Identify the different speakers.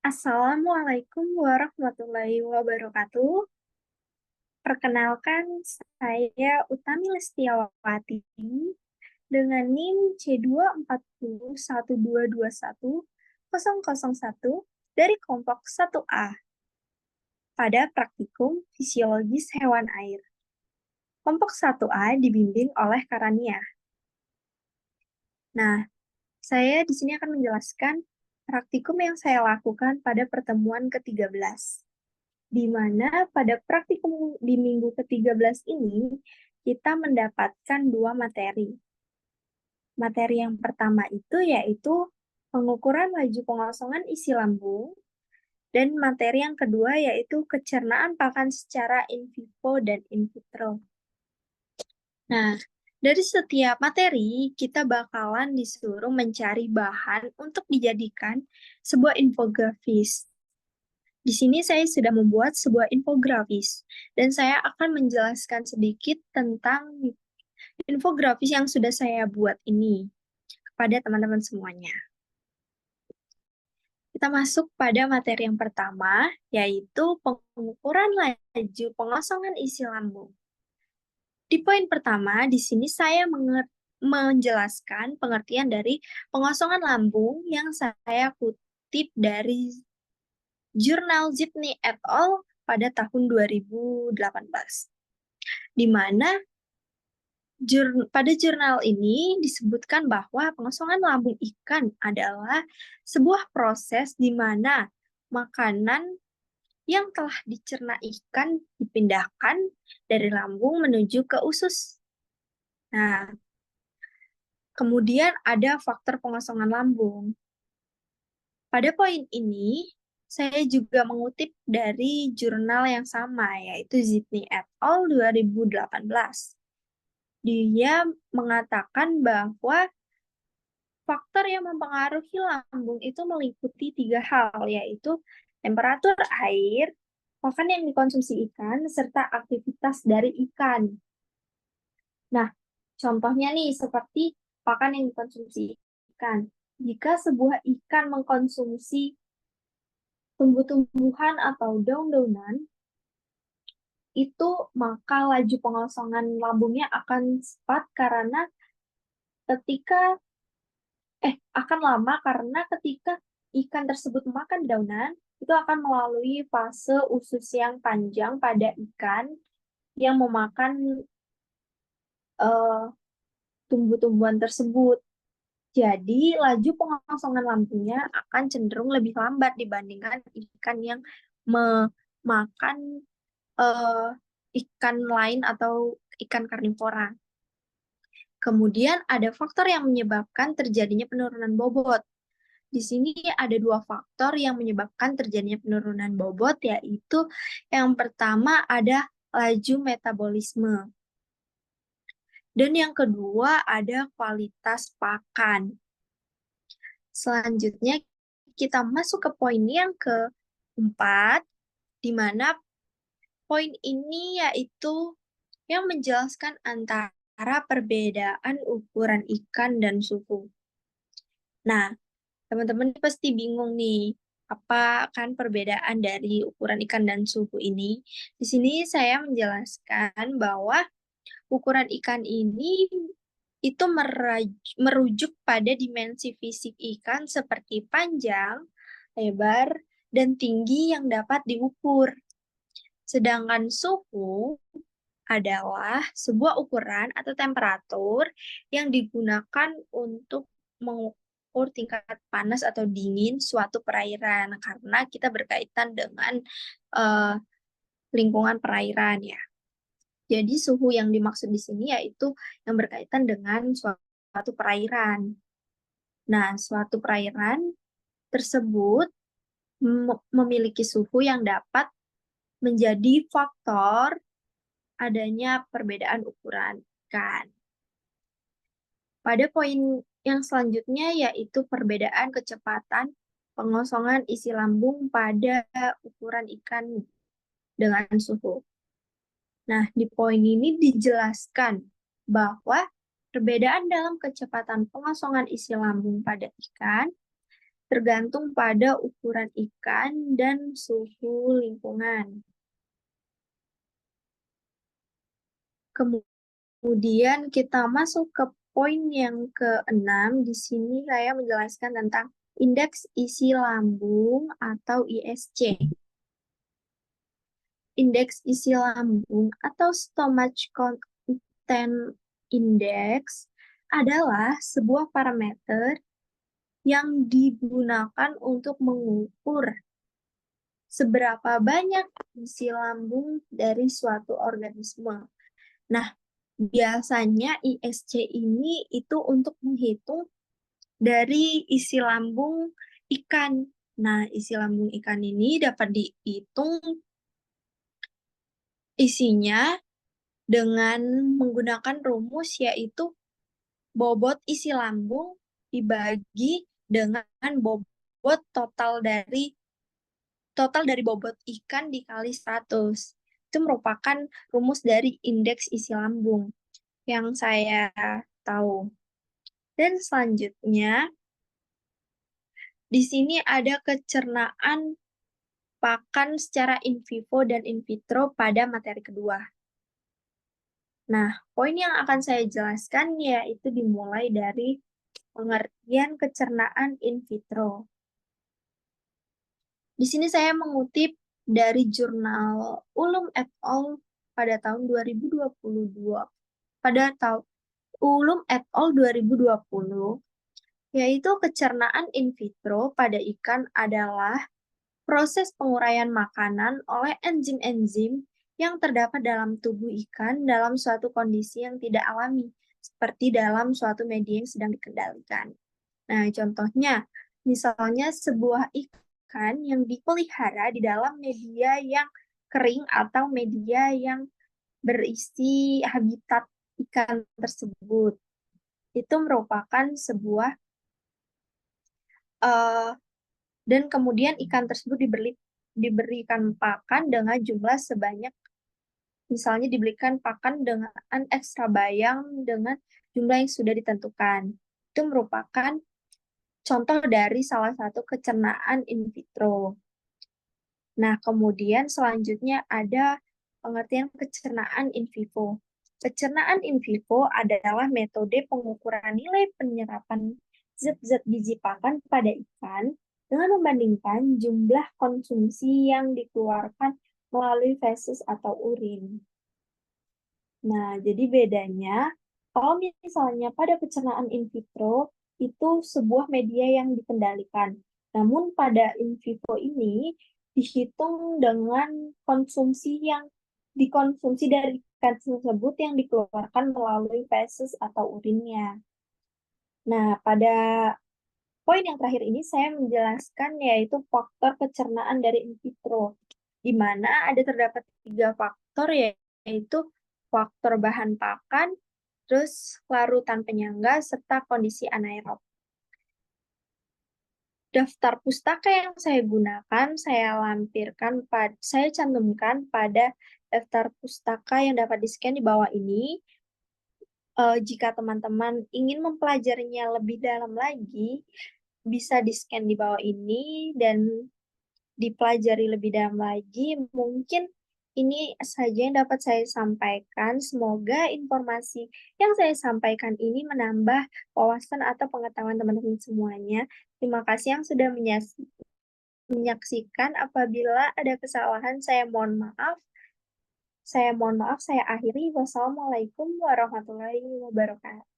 Speaker 1: Assalamualaikum warahmatullahi wabarakatuh. Perkenalkan, saya Utami Lestiawati dengan NIM C24012210001 dari kelompok 1A pada praktikum fisiologis hewan air. Kelompok 1A dibimbing oleh Karania. Nah, saya di sini akan menjelaskan praktikum yang saya lakukan pada pertemuan ke-13. Di mana pada praktikum di minggu ke-13 ini, kita mendapatkan dua materi. Materi yang pertama itu yaitu pengukuran laju pengosongan isi lambung, dan materi yang kedua yaitu kecernaan pakan secara in vivo dan in vitro. Nah, dari setiap materi, kita bakalan disuruh mencari bahan untuk dijadikan sebuah infografis. Di sini saya sudah membuat sebuah infografis, dan saya akan menjelaskan sedikit tentang infografis yang sudah saya buat ini kepada teman-teman semuanya. Kita masuk pada materi yang pertama, yaitu pengukuran laju pengosongan isi lambung. Di poin pertama, di sini saya menjelaskan pengertian dari pengosongan lambung yang saya kutip dari jurnal Zipny et al. Pada tahun 2018. Di mana pada jurnal ini disebutkan bahwa pengosongan lambung ikan adalah sebuah proses di mana makanan yang telah dicerna ikan dipindahkan dari lambung menuju ke usus. Nah, kemudian ada faktor pengosongan lambung. Pada poin ini, saya juga mengutip dari jurnal yang sama, yaitu Zipny et al. 2018. Dia mengatakan bahwa faktor yang mempengaruhi lambung itu meliputi 3 hal, yaitu temperatur air, pakan yang dikonsumsi ikan, serta aktivitas dari ikan. Nah, contohnya nih, seperti pakan yang dikonsumsi ikan. Jika sebuah ikan mengkonsumsi tumbuh-tumbuhan atau daun-daunan, itu maka laju pengosongan lambungnya akan cepat karena ketika akan lama karena ketika ikan tersebut makan daunan, itu akan melalui fase usus yang panjang pada ikan yang memakan tumbuh-tumbuhan tersebut. Jadi, laju pengosongan lambungnya akan cenderung lebih lambat dibandingkan ikan yang memakan ikan lain atau ikan karnivora. Kemudian ada faktor yang menyebabkan terjadinya penurunan bobot. Di sini ada 2 faktor yang menyebabkan terjadinya penurunan bobot, yaitu yang pertama ada laju metabolisme. Dan yang kedua ada kualitas pakan. Selanjutnya kita masuk ke poin yang keempat, di mana poin ini yaitu yang menjelaskan antara perbedaan ukuran ikan dan suhu. Nah, teman-teman pasti bingung nih, apa kan perbedaan dari ukuran ikan dan suhu ini? Di sini saya menjelaskan bahwa ukuran ikan ini itu merujuk pada dimensi fisik ikan seperti panjang, lebar, dan tinggi yang dapat diukur. Sedangkan suhu adalah sebuah ukuran atau temperatur yang digunakan untuk mengukur tingkat panas atau dingin suatu perairan karena kita berkaitan dengan lingkungan perairan ya. Jadi suhu yang dimaksud di sini yaitu yang berkaitan dengan suatu perairan. Nah, suatu perairan tersebut memiliki suhu yang dapat menjadi faktor adanya perbedaan ukuran ikan. Pada poin yang selanjutnya yaitu perbedaan kecepatan pengosongan isi lambung pada ukuran ikan dengan suhu. Nah, di poin ini dijelaskan bahwa perbedaan dalam kecepatan pengosongan isi lambung pada ikan tergantung pada ukuran ikan dan suhu lingkungan. Kemudian kita masuk ke poin yang ke-6. Di sini saya menjelaskan tentang indeks isi lambung atau ISC. Indeks isi lambung atau stomach content index adalah sebuah parameter yang digunakan untuk mengukur seberapa banyak isi lambung dari suatu organisme. Nah, biasanya ISC ini itu untuk menghitung dari isi lambung ikan. Nah, isi lambung ikan ini dapat dihitung isinya dengan menggunakan rumus yaitu bobot isi lambung dibagi dengan bobot total dari bobot ikan dikali 100. Itu merupakan rumus dari indeks isi lambung yang saya tahu. Dan selanjutnya, di sini ada kecernaan pakan secara in vivo dan in vitro pada materi kedua. Nah, poin yang akan saya jelaskan yaitu dimulai dari pengertian kecernaan in vitro. Di sini saya mengutip dari jurnal Ulum et al. Pada tahun 2022. Ulum et al. 2020, yaitu kecernaan in vitro pada ikan adalah proses penguraian makanan oleh enzim-enzim yang terdapat dalam tubuh ikan dalam suatu kondisi yang tidak alami, seperti dalam suatu media yang sedang dikendalikan. Nah, contohnya, misalnya sebuah ikan yang dipelihara di dalam media yang kering atau media yang berisi habitat ikan tersebut. Itu merupakan sebuah dan kemudian ikan tersebut diberikan pakan dengan jumlah sebanyak, misalnya diberikan pakan dengan ekstra bayang dengan jumlah yang sudah ditentukan. Itu merupakan contoh dari salah satu kecernaan in vitro. Nah, kemudian selanjutnya ada pengertian kecernaan in vivo. Kecernaan in vivo adalah metode pengukuran nilai penyerapan zat-zat gizi pakan pada ikan dengan membandingkan jumlah konsumsi yang dikeluarkan melalui feses atau urin. Nah, jadi bedanya, kalau misalnya pada pencernaan in vitro, itu sebuah media yang dikendalikan. Namun pada in vivo ini, dihitung dengan konsumsi yang dikonsumsi dari ikan tersebut yang dikeluarkan melalui feses atau urinnya. Nah, pada poin yang terakhir ini saya menjelaskan yaitu faktor pencernaan dari in vitro, di mana ada terdapat 3 faktor yaitu faktor bahan pakan, terus larutan penyangga, serta kondisi anaerob. Daftar pustaka yang saya gunakan, saya cantumkan pada daftar pustaka yang dapat di-scan di bawah ini. Jika teman-teman ingin mempelajarinya lebih dalam lagi, bisa di-scan di bawah ini dan dipelajari lebih dalam lagi. Mungkin ini saja yang dapat saya sampaikan. Semoga informasi yang saya sampaikan ini menambah wawasan atau pengetahuan teman-teman semuanya. Terima kasih yang sudah menyaksikan. Apabila ada kesalahan, saya mohon maaf. Saya akhiri. Wassalamualaikum warahmatullahi wabarakatuh.